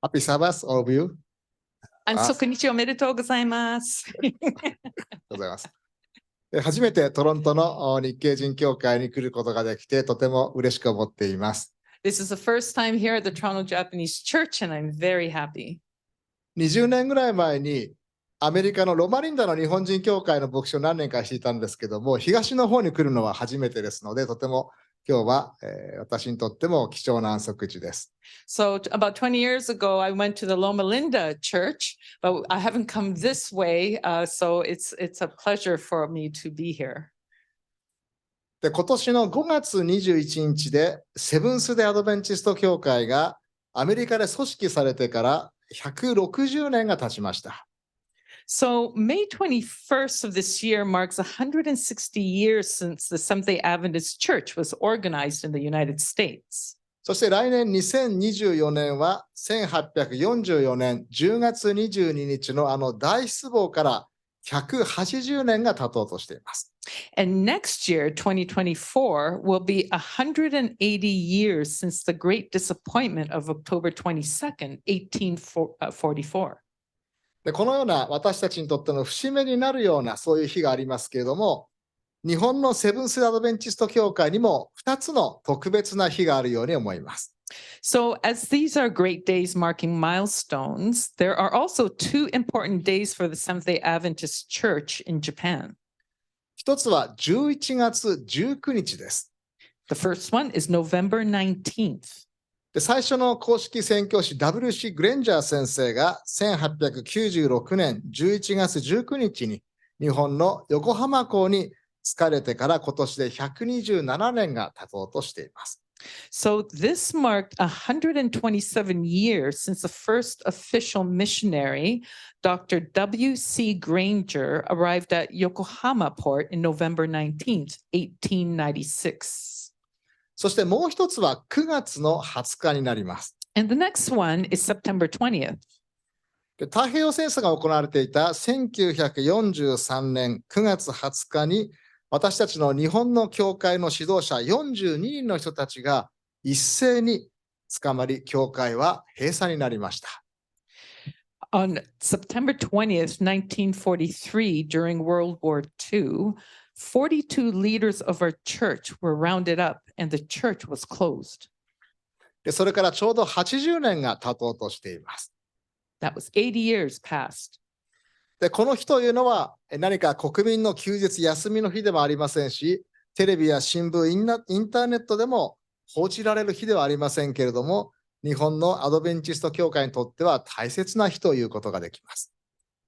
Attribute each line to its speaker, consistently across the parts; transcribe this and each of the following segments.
Speaker 1: Happy Sabbath, all of you.
Speaker 2: 安息日おめでとうございます。
Speaker 1: ございます。初めてトロントの日系人教会に来ることができて、とても嬉しく思っています。
Speaker 2: This is the first time here at the Toronto Japanese Church, and I'm very happy.
Speaker 1: 20年ぐらい前に、アメリカのロマリンダの日本人教会の牧師を何年かしていたんですけども、東の方に来るのは初めてですので、とても今日は、私にとっても貴重な安息日です。
Speaker 2: So about 20 years ago, I went to the Loma Linda Church, but I haven't come this way, so it's a pleasure for me to be here.
Speaker 1: で、今年の5月21日で、セブンス・デ・アドベンチスト教会がアメリカで組織されてから160年が経ちました。
Speaker 2: So May 21st of this year marks 160 years since the Seventh-day Adventist Church was organized in the United States.
Speaker 1: そして来年2024年は1844年10月22日のあの大失望から180年が経とうとしています。
Speaker 2: And next year, 2024, will be 180 years since the great disappointment of October 22nd, 1844.
Speaker 1: で、このような私たちにとっての節目になるようなそういう日がありますけれども、日本のセブンス・アドベンチスト教会にも2つの特別な日があるように思います。
Speaker 2: So as these are great days marking milestones, there are also two important days for the Seventh-day Adventist Church in Japan.
Speaker 1: 一つは11月19日です。
Speaker 2: The first one is November 19th.
Speaker 1: で、最初の公式宣教師 W.C. グレンジャー先生が1896年11月19日に日本の横浜港に疲れてから今年で127年が経とうとしています。
Speaker 2: So this marked 127 years since the first official missionary, Dr. W.C. Granger, arrived at Yokohama port in November 19th, 1896.
Speaker 1: そしてもう一つは9月の20日になります。
Speaker 2: And the next one is September 20th.
Speaker 1: で、太平洋戦争が行われていた1943年9月20日に私たちの日本の教会の指導者42人の人たちが一斉に捕まり、教会は閉鎖になりました。
Speaker 2: On September 20th, 1943, during World War II, 42 leaders of our church were rounded up and the church was closed.
Speaker 1: で、それからちょうど80年が経とうとしています。
Speaker 2: That was 80 years past.
Speaker 1: で、この日というのは何か国民の休日休みの日でもありませんし、テレビや新聞、インターネットでも報じられる日ではありませんけれども、日本のアドベンチスト教会にとっては大切な日ということができます。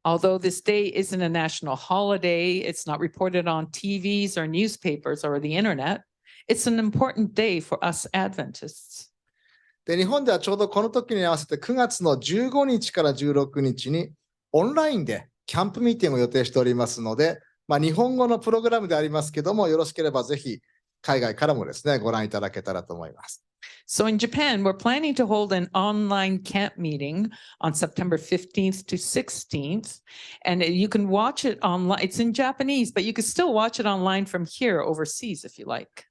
Speaker 2: Although this day isn't a national holiday, it's not reported on TVs or newspapers or the internet, it's an important day for us Adventists.
Speaker 1: で、日本ではちょうどこの時に合わせて9月の15日から16日にオンラインでキャンプミーティングを予定しておりますので、日本語のプログラムでありますけども、よろしければぜひ海外からもですね、ご覧いただけたらと思います。
Speaker 2: So in Japan, we're planning to hold an online camp meeting on September 15th to 16th. And you can watch it online. It's in Japanese, but you can still watch it online from here overseas if you like.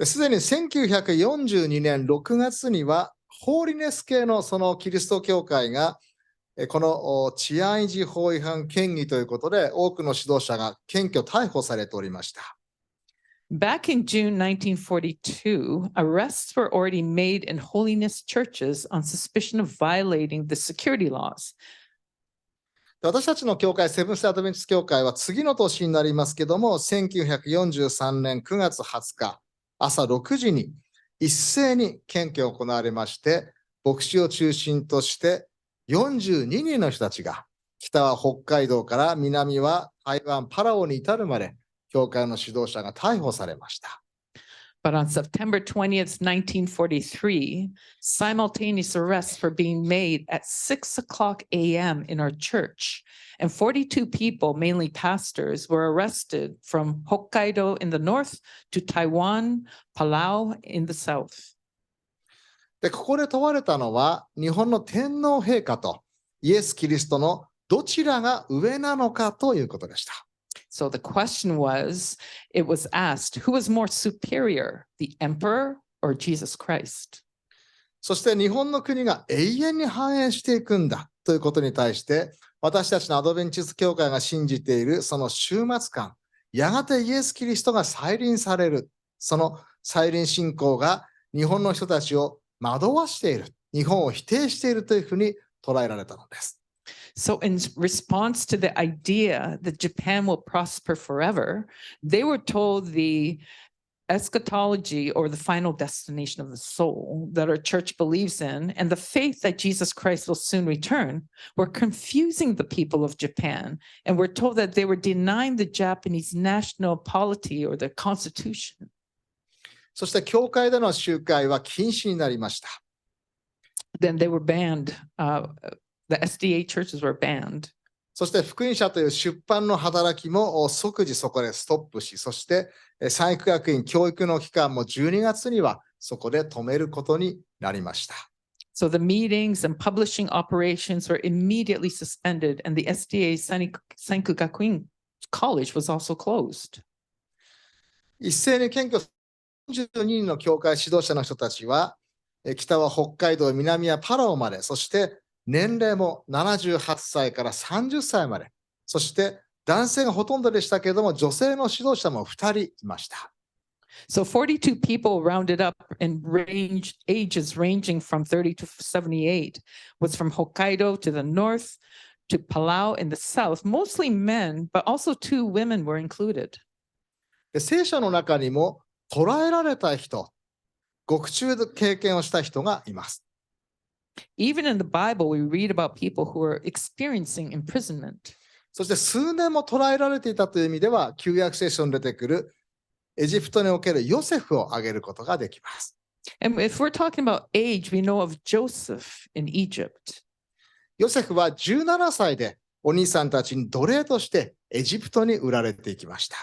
Speaker 1: すでに1942年6月には、ホーリネス系のそのキリスト教会が、この治安維持法違反嫌疑ということで、多くの指導者が検挙逮捕されておりました。
Speaker 2: Back in June 1942, arrests were already made in holiness churches on suspicion of violating the security laws.
Speaker 1: 私たちの教会、セブンス・アドベンチスト教会は次の年になりますけども、1943年9月20日、朝6時に一斉に検挙が行われまして、牧師を中心として42人の人たちが、北は北海道から南は台湾、パラオに至るまで、教会の指導者が逮捕されました。
Speaker 2: But on September 20th, 1943, simultaneous arrests were being made at 6 o'clock a.m. in our church, and 42 people, mainly pastors, were arrested from Hokkaido in the north to Taiwan, Palau in the south.
Speaker 1: で、ここで問われたのは、日本の天皇陛下とイエス・キリストのどちらが上なのかということでした。
Speaker 2: So the question was, it was asked, who was more superior, the emperor or Jesus Christ?
Speaker 1: そして日本の国が永遠に繁栄していくんだということに対して、私たちのアドベンチスト教会が信じているその終末感、やがてイエス・キリストが再臨される、その再臨信仰が日本の人たちを惑わしている、日本を否定しているというふうに捉えられたのです。
Speaker 2: So in response to the idea that Japan will prosper forever, they were told the eschatology or the final destination of the soul that our church believes in and the faith that Jesus Christ will soon return were confusing the people of Japan, and we're told that they were denying the Japanese national polity or the constitution.
Speaker 1: そして教会での集会は禁止になりました。
Speaker 2: Then they were banned. The SDA churches were banned.
Speaker 1: そして福音社という出版の働きも即時そこでストップし、そして三育学院教育の機関も12月にはそこで止めることになりました。
Speaker 2: So the meetings and publishing operations were immediately suspended, and the SDA Sanku Gakuin College was also closed.
Speaker 1: 一斉に検挙42人の教会指導者の人たちは、北は北海道、南はパラオまで、そして年齢も78歳から30歳まで、そして男性がほとんどでしたけれども、女性の指導者も2人いました。
Speaker 2: So 42 people rounded up in ages ranging from 30 to 78 was from Hokkaido to the north to Palau in the south, mostly men, but also 2 women were included.
Speaker 1: で聖書の中にも捕らえられた人、獄中経験をした人がいます。
Speaker 2: Even in the Bible, we read about people who are experiencing imprisonment.
Speaker 1: そして数年も捕らえられていたという意味では、旧約聖書に出てくるエジプトにおけるヨセフを挙げることができます。
Speaker 2: And if we're talking about age, we know of Joseph in Egypt.
Speaker 1: ヨセフは17歳でお兄さんたちに奴隷としてエジプトに売られていきました。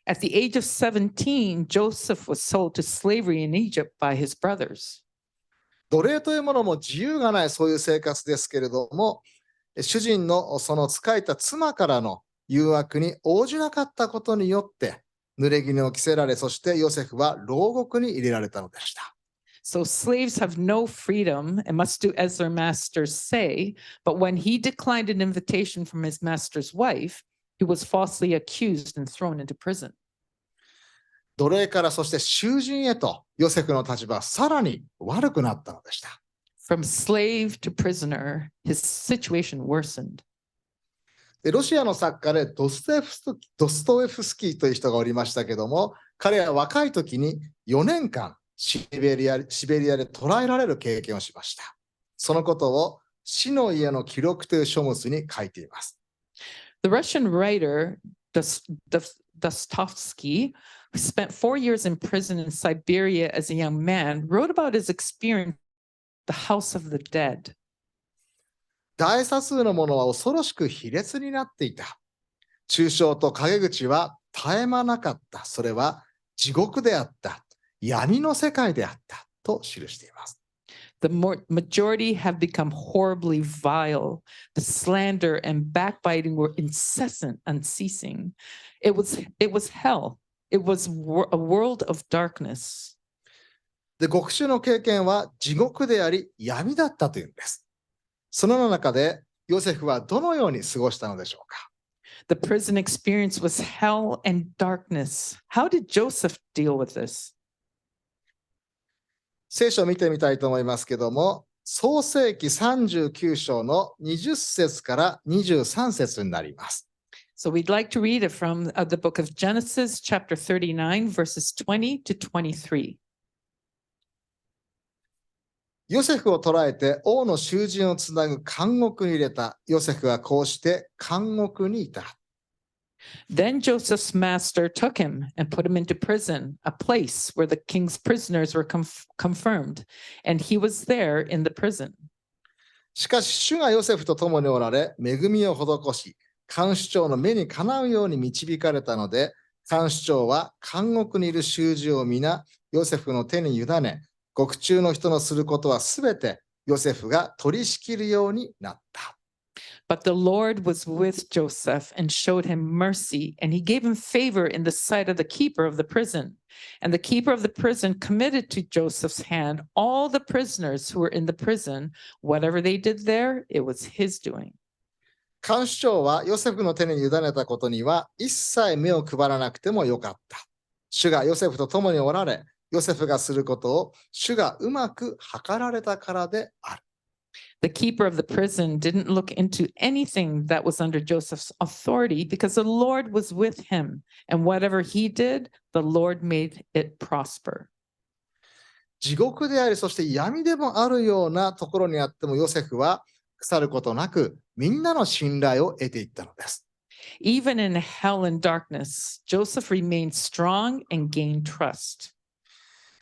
Speaker 2: At the age of 17, Joseph was sold to slavery in Egypt by his brothers.
Speaker 1: 奴隷というものも自由がないそういう生活ですけれども、主人のその仕えた妻からの誘惑に応じなかったことによって濡れ衣を着せられ、そしてヨセフは牢獄に入れられたのでした。
Speaker 2: So slaves have no freedom and must do as their masters say, but when he declined an invitation from his master's wife, he was falsely accused and thrown into prison.
Speaker 1: 奴隷からそして囚人へとヨセフの立場はさらに悪くなったのでした。
Speaker 2: From slave to prisoner, his situation worsened.
Speaker 1: でロシアの作家でドストエフスキーという人がおりましたけども、彼は若い時に4年間シベリアで捕らえられる経験をしました。そのことを死の家の記録という書物に書いています。
Speaker 2: The Russian writer Dostoevsky, who spent 4 years in prison in Siberia as a young man, wrote about his experience at the House of the Dead.
Speaker 1: 大多数の者は恐ろしく卑劣になっていた。中傷と陰口は絶え間なかった。それは地獄であった。闇の世界であった。と記しています。
Speaker 2: The majority have become horribly vile. The slander and backbiting were incessant, unceasing. It was hell. It was a world of darkness.
Speaker 1: で、獄中の経験は地獄であり闇だったというんです。その中でヨセフはどのように過ごしたのでしょうか。
Speaker 2: The prison experience was hell and darkness. How did Joseph deal with this?
Speaker 1: 聖書を見てみたいと思いますけども、創世記39章の20節から23節になります。
Speaker 2: So we'd like to read it from the book of Genesis, chapter 39, verses 20 to 23.
Speaker 1: ヨセフを捕らえて王の囚人をつなぐ監獄に入れた。ヨセフはこうして監獄にいた。
Speaker 2: Then Joseph's master took him and put him into prison, a place where the king's prisoners were confirmed, and he was there in the prison.
Speaker 1: しかし主がヨセフと共におられ、恵みを施し、看守長の目にかなうように導かれたので、看守長は監獄にいる囚人を皆ヨセフの手に委ね、獄中の人のすることはすべてヨセフが取り仕切るようになった。
Speaker 2: But the Lord was with Joseph and showed him mercy, and he gave him favor in the sight of the keeper of the prison. And the keeper of the prison committed to Joseph's hand all the prisoners who were in the prison. Whatever they did there, it was his doing.
Speaker 1: 看守長はヨセフの手に委ねたことには一切目を配らなくてもよかった。主がヨセフと共におられ、ヨセフがすることを主がうまく計られたからである。
Speaker 2: The keeper of the prison didn't look into anything that was under Joseph's authority because the Lord was with him. And whatever he did, the Lord made it prosper.
Speaker 1: 地獄であり、そして闇でもあるようなところにあってもヨセフは腐ることなくみんなの信頼を得ていったのです。
Speaker 2: Even in hell and darkness, Joseph remained strong and gained trust.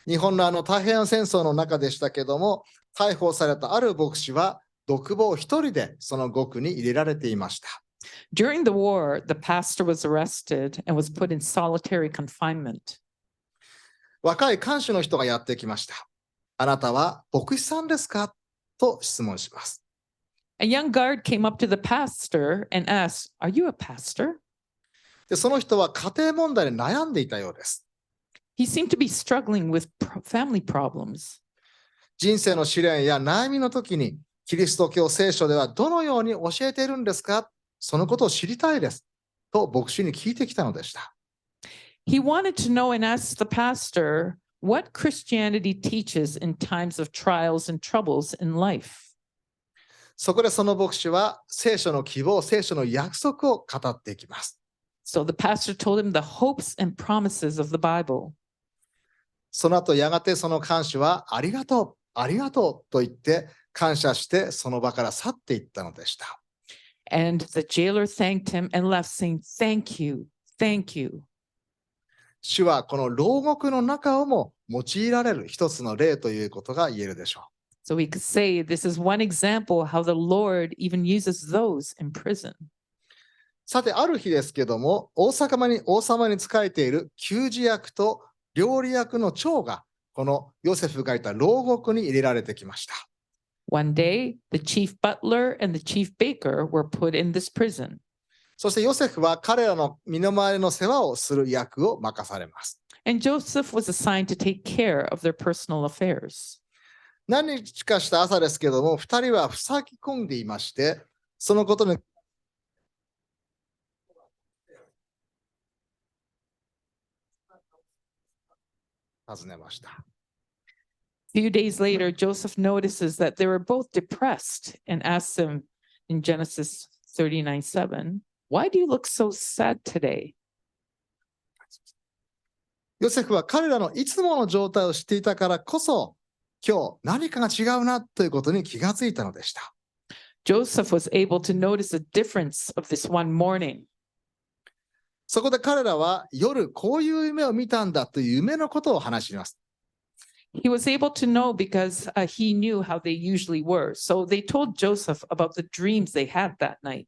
Speaker 1: 日本の太平洋戦争の中でしたけども、逮捕されたある牧師は独房一人でその獄に入れられていました。
Speaker 2: During the war, the pastor was arrested and was put in solitary confinement.
Speaker 1: 若い看守の人がやってきました。あなたは牧師さんですかと質問します。
Speaker 2: A young guard came up to the pastor and asked, "Are you a pastor?"
Speaker 1: で、その人は家庭問題で悩んでいたようです。
Speaker 2: He seemed to be struggling with family problems.
Speaker 1: 人生の試練や悩みの時にキリスト教聖書ではどのように教えているんですか、そのことを知りたいですと牧師に聞いてきたのでした。
Speaker 2: He wanted to know and asked the pastor what Christianity teaches in times of trials and troubles in life.
Speaker 1: そこでその牧師は聖書の希望、聖書の約束を語っていきます。
Speaker 2: So the pastor told him the hopes and promises of the Bible.
Speaker 1: その後やがてその看守はありがとう、ありがとうと言って感謝してその場から去っていったのでした。
Speaker 2: And the jailer thanked him and left, saying, "Thank you, thank you."
Speaker 1: 主はこの牢獄の中をも用いられる一つの例ということが言えるでしょう。
Speaker 2: So we could say this is one example how the Lord even uses those in prison.
Speaker 1: さて、ある日ですけども、王様に仕えている給仕役と料理役の長がこのヨセフがいた牢獄に入れられてきました。
Speaker 2: One day, the chief butler and the chief baker were put in this prison.
Speaker 1: そしてヨセフは彼らの身の回りの世話をする役を任されます。
Speaker 2: And Joseph was assigned to take care of their personal affairs.
Speaker 1: 何日かした朝ですけども、二人は塞ぎ込んでいまして、そのことに尋ねました。
Speaker 2: A few days later, Joseph notices that they were both depressed and asks them in Genesis 39:7, "Why do you look so sad today?"
Speaker 1: ヨセフは彼らのいつもの状態を知っていたからこそ、今日何かが違うなということに気がついたのでした。
Speaker 2: Joseph was able to notice the difference of this one morning.
Speaker 1: そこで彼らは夜こういう夢を見たんだという夢のことを話します。
Speaker 2: He was able to know because he knew how they usually were. So they told Joseph about the dreams they had that night.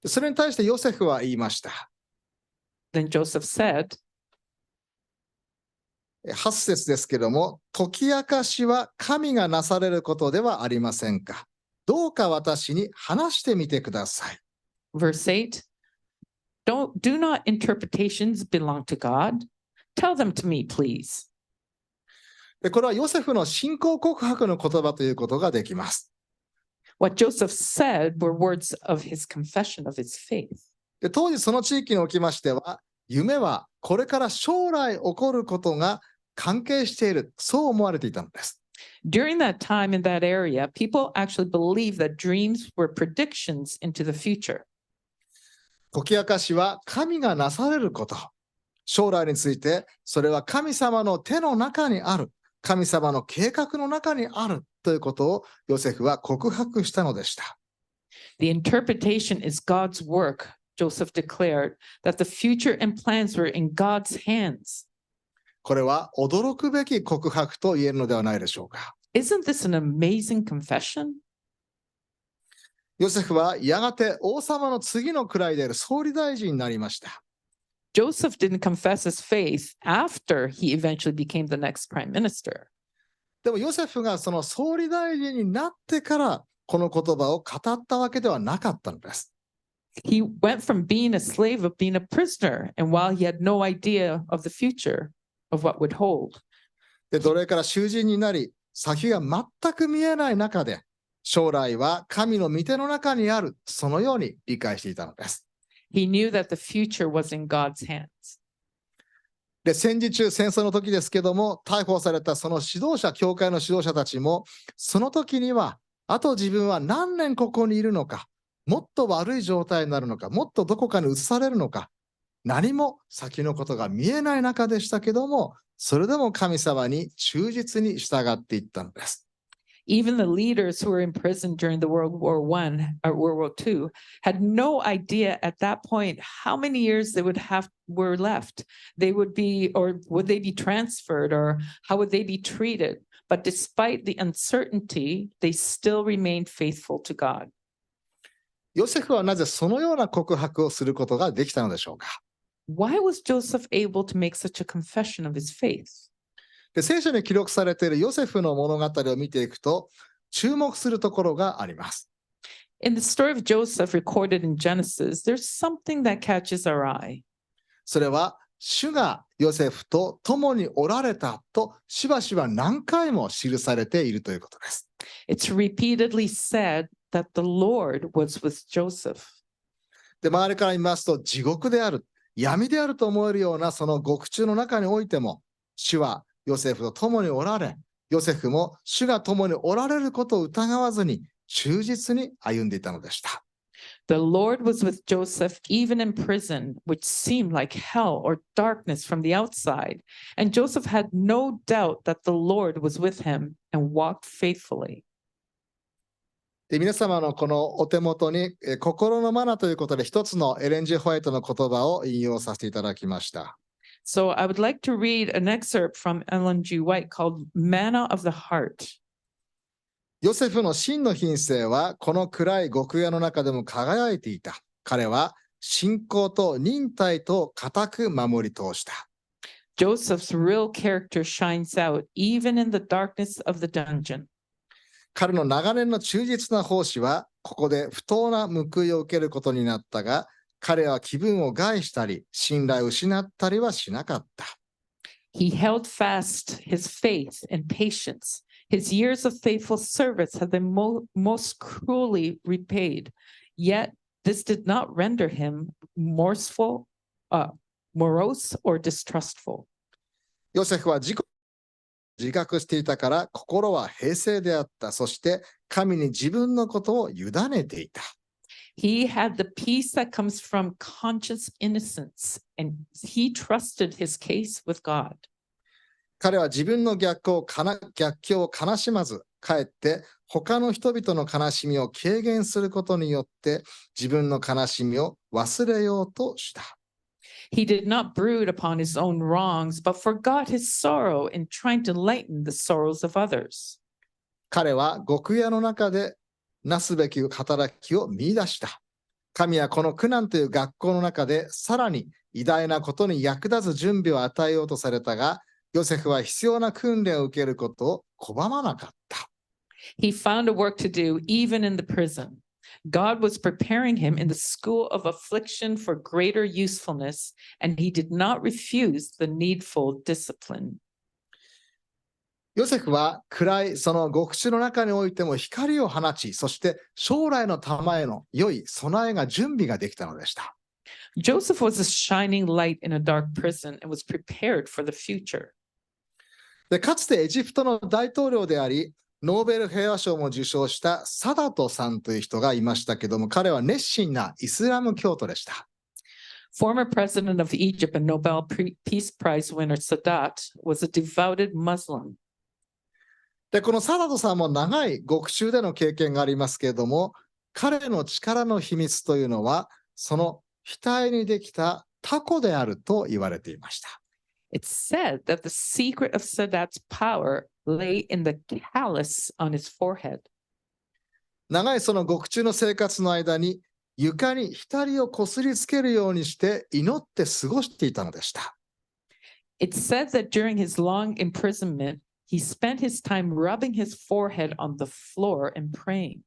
Speaker 1: それに対してヨセフは言いました。
Speaker 2: Then Joseph said,
Speaker 1: 8節ですけども、解き明かしは神がなされることではありませんか。どうか私に話してみてください。
Speaker 2: verse 8, do not interpretations belong to God? Tell them to me, please.
Speaker 1: で、これはヨセフの信仰告白の言葉ということができます。
Speaker 2: What Joseph said were words of his confession of his faith.
Speaker 1: で、当時その地域におきましては、夢はこれから将来起こることが関係している、そう思われていたのです。
Speaker 2: During that time in that area, people actually believed that dreams were predictions into the future.
Speaker 1: 解き明かしは神がなされること。将来について、それは神様の手の中にある。神様の計画の中にあるということをヨセフは告白したのでした。
Speaker 2: The interpretation is God's work. Joseph declared that the future and plans were in God's hands.
Speaker 1: これは驚くべき告白と言えるのではないでしょうか。
Speaker 2: Isn't this an amazing confession?
Speaker 1: ヨセフはやがて王様の次の位である総理大臣になりました。
Speaker 2: Joseph didn't confess his faith after he eventually became the next prime minister.
Speaker 1: でもヨセフがその総理大臣になってからこの言葉を語ったわけではなかったのです。
Speaker 2: He went from being a slave of being a prisoner, and while he had no idea of the future, of what would hold.
Speaker 1: で、奴隷から囚人になり、先が全く見えない中で、将来は神の御手の中にある、そのように理解していたのです。
Speaker 2: He knew that the future was in God's hands.
Speaker 1: で、戦時中、戦争の時ですけども、逮捕されたその指導者、教会の指導者たちも、その時には、あと自分は何年ここにいるのか、もっと悪い状態になるのか、もっとどこかに移されるのか、何も先のことが見えない中でしたけども、それでも神様に忠実に従っていったのです。
Speaker 2: Even the leaders who were imprisoned during the World War II had no idea at that point how many years were left. They would be, or would they be transferred, or how would they be treated? But despite the uncertainty, they still remained faithful to God.
Speaker 1: ヨセフはなぜそのような告白をすることができたのでしょうか。
Speaker 2: Why was Joseph able to make such a confession of his faith?
Speaker 1: で、聖書に記録されているヨセフの物語を見ていくと、注目するところがあります。
Speaker 2: In the story of Joseph recorded in Genesis, there's something that catches our eye.
Speaker 1: それは、主がヨセフと共におられたとしばしば何回も記されているということです。
Speaker 2: It's repeatedly said that the Lord was with Joseph.
Speaker 1: で、周りから見ますと、地獄である、闇であると思えるようなその獄中の中においても、主はヨセフと共におられ、ヨセフも主が共におられることを疑わずに忠実に歩んでいたのでした。
Speaker 2: The Lord was with Joseph even in prison, which seemed like hell or darkness from the outside. And Joseph had no doubt that the Lord was with him and walked faithfully.
Speaker 1: で、皆様のこのお手元に心のマナということで一つのエレン・ジ・ホワイトの言葉を引用させていただきました。
Speaker 2: So I would like to read an excerpt from Ellen G. White called Manna of the Heart.
Speaker 1: ヨセフの真の品性はこの暗い極夜の中でも輝いていた。彼は信仰と忍耐と固く守り通した。
Speaker 2: Joseph's real character shines out even in the darkness of the dungeon.
Speaker 1: 彼の長年の忠実な奉仕はここで不当な報いを受けることになったが、彼は気分を害したり信頼を失ったりはしなかった。
Speaker 2: He held fast his faith and patience. His years of faithful service have been most cruelly repaid. Yet this did not render him morose or distrustful.
Speaker 1: ヨセフは自覚していたから心は平静であった。そして神に自分のことを委ねていた。
Speaker 2: He had the peace that comes from conscious innocence, and he trusted his case with God.
Speaker 1: 彼は自分の逆境を悲しまず、かえって他の人々の悲しみを軽減することによって自分の悲しみを忘れようとした。
Speaker 2: He did not brood upon his own wrongs, but forgot his sorrow in trying to lighten the sorrows of others.
Speaker 1: 彼は極夜の中でなすべき働きを見出した。神はこの苦難という学校の中でさらに偉大なことに役立つ準備を与えようとされたが、ヨセフは必要な訓練を受けることを拒まなかった。
Speaker 2: He found a work to do even in the prison. God was preparing him in the school of affliction for greater usefulness, and he did not refuse the needful discipline.
Speaker 1: ヨセフは暗いその獄中の中においても光を放ち、そして将来のための良い備えが準備ができたのでした。
Speaker 2: Joseph was a shining light in a dark prison and was prepared for the future.
Speaker 1: で、かつてエジプトの大統領であり、ノーベル平和賞も受賞したサダトさんという人がいましたけども、彼は熱心なイスラム教徒でした。
Speaker 2: Former president of Egypt and Nobel Peace Prize winner Sadat was a devoted Muslim.
Speaker 1: で、このサダトさんも長い獄中での経験がありますけれども、彼の力の秘密というのは、その額にできたタコであると言われていました。
Speaker 2: It's said that the secret of Sadat's power lay in the callus on his forehead.
Speaker 1: 長いその獄中の生活の間に床に額をこすりつけるようにして祈って過ごしていたのでした。
Speaker 2: It's said that during his long imprisonment, he spent his time rubbing his forehead on the floor and praying.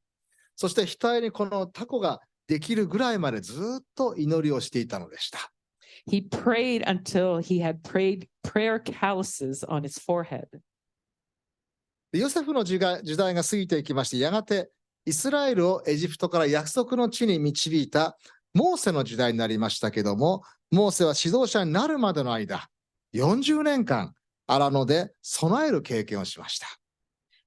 Speaker 1: そして額にこのタコができるぐらいまでずっと祈りをしていたのでした。
Speaker 2: He prayed until he had prayed prayer calluses on his forehead.
Speaker 1: ヨセフの時代が過ぎていきまして、やがてイスラエルをエジプトから約束の地に導いたモーセの時代になりましたけども、モーセは指導者になるまでの間、40年間、荒野で備える経験をしました。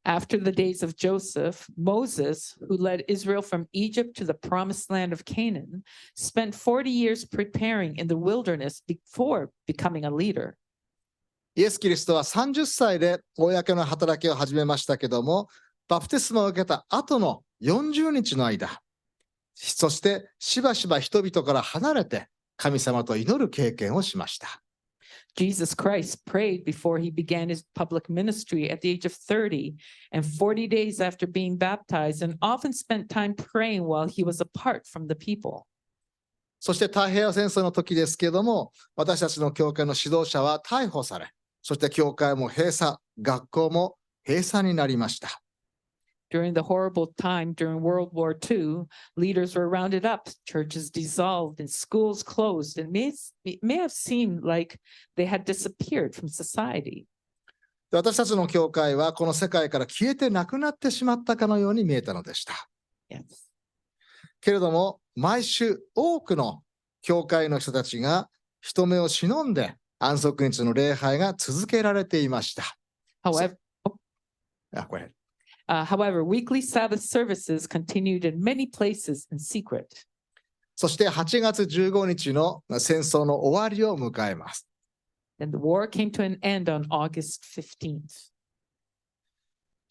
Speaker 2: After the days of Joseph, Moses, who led Israel from Egypt to the promised land of Canaan, spent 40 years preparing in the wilderness before becoming a leader.
Speaker 1: イエス・キリストは30歳で公の働きを始めましたけども、バプテスマを受けた後の40日の間、そしてしばしば人々から離れて神様と祈る経験をしました。
Speaker 2: Jesus Christ prayed before he began his public ministry at the age of 30 and 40 days after being baptized, and often spent time praying while he was apart from the people.
Speaker 1: そして太平洋戦争の時ですけども、私たちの教会の指導者は逮捕され、そして教会も閉鎖、学校も閉鎖になりました。
Speaker 2: During the horrible time during World War II, leaders were rounded up, churches dissolved, and schools closed. It may have seemed like they had disappeared from society.
Speaker 1: 私たちの教会はこの世界から消えてなくなってしまったかのように見えたのでした。
Speaker 2: Yes.
Speaker 1: けれども、毎週多くの教会の人たちが人目を忍んで安息日の礼拝が続けられていました。
Speaker 2: However, weekly Sabbath services continued in many places in secret.
Speaker 1: そして8月15日の戦争の終わりを迎えます。
Speaker 2: Then the war came to an end on August 15th.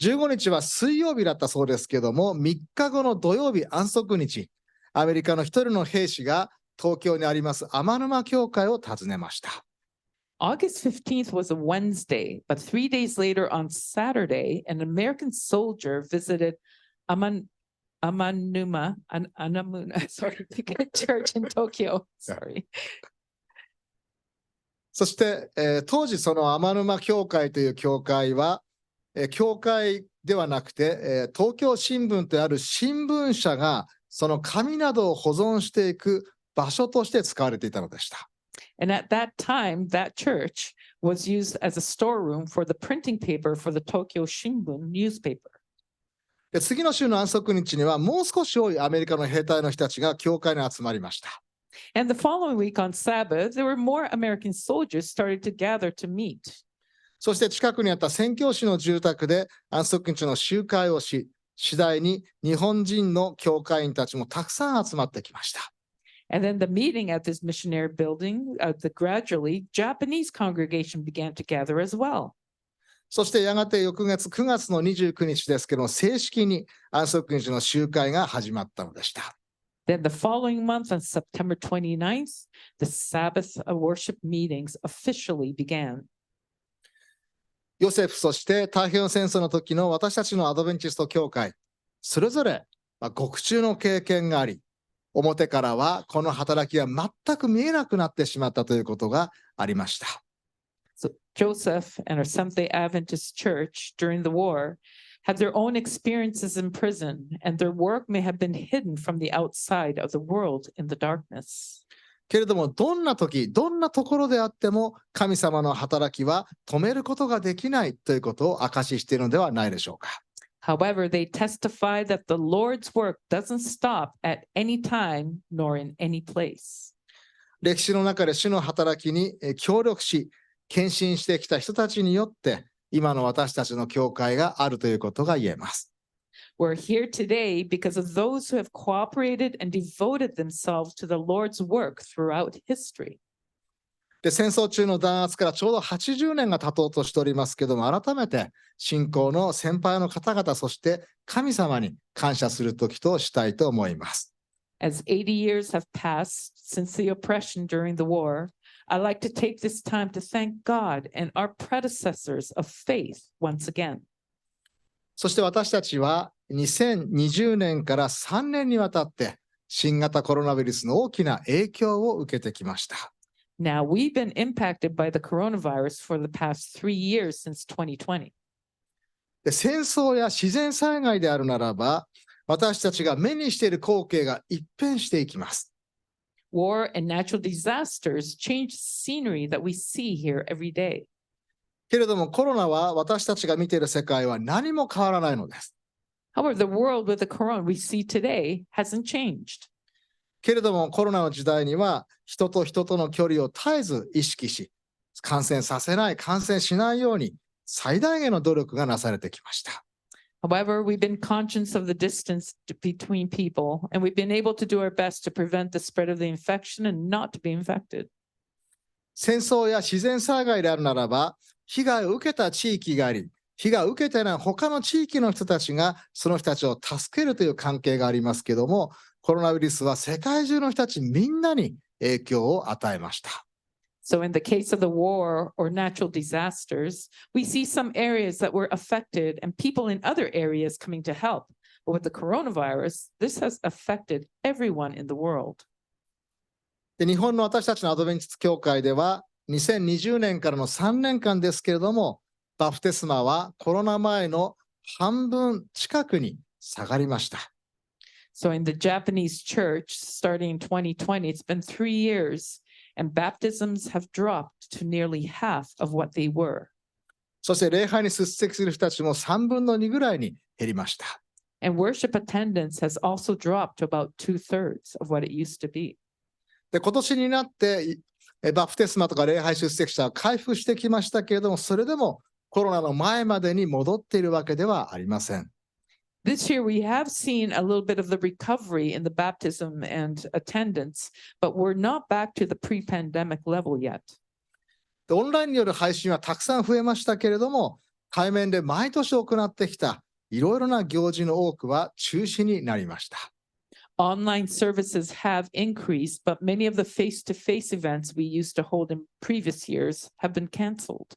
Speaker 1: 15日は水曜日だったそうですけども、3日後の土曜日安息日、アメリカの一人の兵士が東京にあります天沼教会を訪ねました。
Speaker 2: August 15th was a Wednesday, but 3 days later on Saturday, an American soldier visited Anamuna church in Tokyo. Sorry.
Speaker 1: そして、当時その天沼教会という教会は、教会ではなくて、東京新聞とある新聞社がその紙などを保存していく場所として使われていたのでした。
Speaker 2: And at that time, that church was used as a storeroom for the printing paper for the Tokyo Shimbun newspaper.
Speaker 1: で、次の週の安息日にはもう少し多いアメリカの兵隊の人たちが教会に集まりました。
Speaker 2: And the following week on Sabbath, there were more American soldiers started to gather to meet.
Speaker 1: そして近くにあった宣教師の住宅で安息日の集会をし、次第に日本人の教会員たちもたくさん集まってきました。
Speaker 2: And then the meeting at this missionary building, gradually, Japanese congregation began to gather as well.
Speaker 1: そしてやがて翌月9月の29日ですけども、正式に安息日の集会が始まったのでした。
Speaker 2: Then the following month, on September 29th, the Sabbath worship meetings officially began.
Speaker 1: ヨセフ、そして太平洋戦争の時の私たちのアドベンチスト教会、それぞれ獄中の経験があり、表からはこの働きが全く見えなくなってしまったということがありました。
Speaker 2: So Joseph and our Seventh-day Adventist Church during the war had their own experiences in prison, and their work may have been hidden from the outside of the world in the darkness.
Speaker 1: けれども、どんな時、どんなところであっても、神様の働きは止めることができないということを証ししているのではないでしょうか。
Speaker 2: However, they testify that the Lord's work doesn't stop at any time nor in any place.
Speaker 1: 歴史の中で主の働きに協力し、献身してきた人たちによって、今の私たちの教会があるということが言えます。
Speaker 2: We're here today because of those who have cooperated and devoted themselves to the Lord's work throughout history.
Speaker 1: で、戦争中の弾圧からちょうど80年が経とうとしておりますけども、改めて信仰の先輩の方々、そして神様に感謝する時としたいと思います。
Speaker 2: As 80 years have passed since the oppression during the war, I'd like to take this time to thank God and our predecessors of faith once again.
Speaker 1: そして私たちは2020年から3年にわたって新型コロナウイルスの大きな影響を受けてきました。
Speaker 2: Now, we've been impacted by the coronavirus for the past 3 years since 2020.
Speaker 1: で、戦争や自然災害であるならば、私たちが目にしている光景が一変していきます。
Speaker 2: War and natural disasters change scenery that we see here every day.
Speaker 1: けれどもコロナは私たちが見ている世界は何も変わらないのです。
Speaker 2: However, the world with the corona we see today hasn't changed.
Speaker 1: けれどもコロナの時代には人と人との距離を絶えず意識し、感染させない、感染しないように最大限の努力がなされてきました。
Speaker 2: However, we've been conscious of the distance between people, and we've been able to do our best to prevent the spread of the infection and not to be infected.
Speaker 1: 戦争や自然災害であるならば、被害を受けた地域があり、被害を受けてない他の地域の人たちがその人たちを助けるという関係がありますけども、コロナウイルスは世界中の人たちみんなに影響を与えました。
Speaker 2: So in the case of the war or natural disasters, we see some areas that were affected and people in other areas coming to help. But with the coronavirus, this has affected everyone in the world.
Speaker 1: で、日本の私たちのアドベンチスト教会では、2020年からの3年間ですけれども、バプテスマはコロナ前の半分近くに下がりました。
Speaker 2: So in the Japanese church, starting in 2020, it's been 3 years, and baptisms have dropped to nearly half of what they were.
Speaker 1: そして礼拝に出席する人たちも3分の2ぐらいに減りました。
Speaker 2: And worship attendance has also dropped to about 2/3 of what it used to be.
Speaker 1: で、今年になってバプテスマとか礼拝出席者は回復してきましたけれども、それでもコロナの前までに戻っているわけではありません。
Speaker 2: This year, we have seen a little bit of the recovery in the baptism and attendance, but we're not back to the pre-pandemic level yet.
Speaker 1: で、オンラインによる配信はたくさん増えましたけれども、対面で毎年行ってきたいろいろな行事の多くは中止になりました。
Speaker 2: Online services have increased, but many of the face-to-face events we used to hold in previous years have been canceled.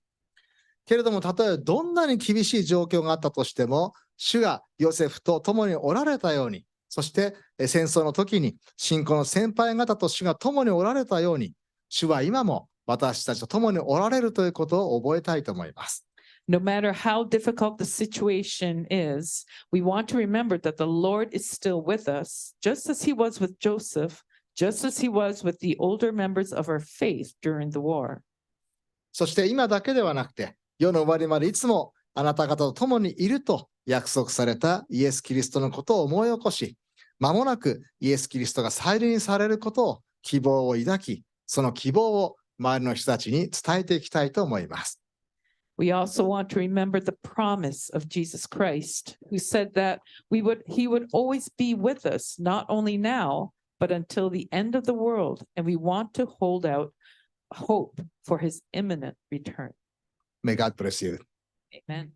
Speaker 1: けれども、たとえどんなに厳しい状況があったとしても、主がヨセフと共におられたように、そして戦争の時に信仰の先輩方と主が共におられたように、主は今も私たちと共におられるということを覚えたいと思います。
Speaker 2: No matter how difficult the situation is, we want to remember that the Lord is still with us, just as he was with Joseph, just as he was with the older members of our faith during the war.
Speaker 1: そして今だけではなくて、世の終わりまでいつもあなた方と共にいると約束されたイエス・キリストのことを思い起こし、間もなくイエス・キリストが再臨されることを希望を抱き、その希望を周りの人たちに伝えていきたいと思います。
Speaker 2: We also want to remember the promise of Jesus Christ, who said that he would always be with us, not only now, but until the end of the world. And we want to hold out hope for his imminent return.
Speaker 1: May God bless you.
Speaker 2: Amen.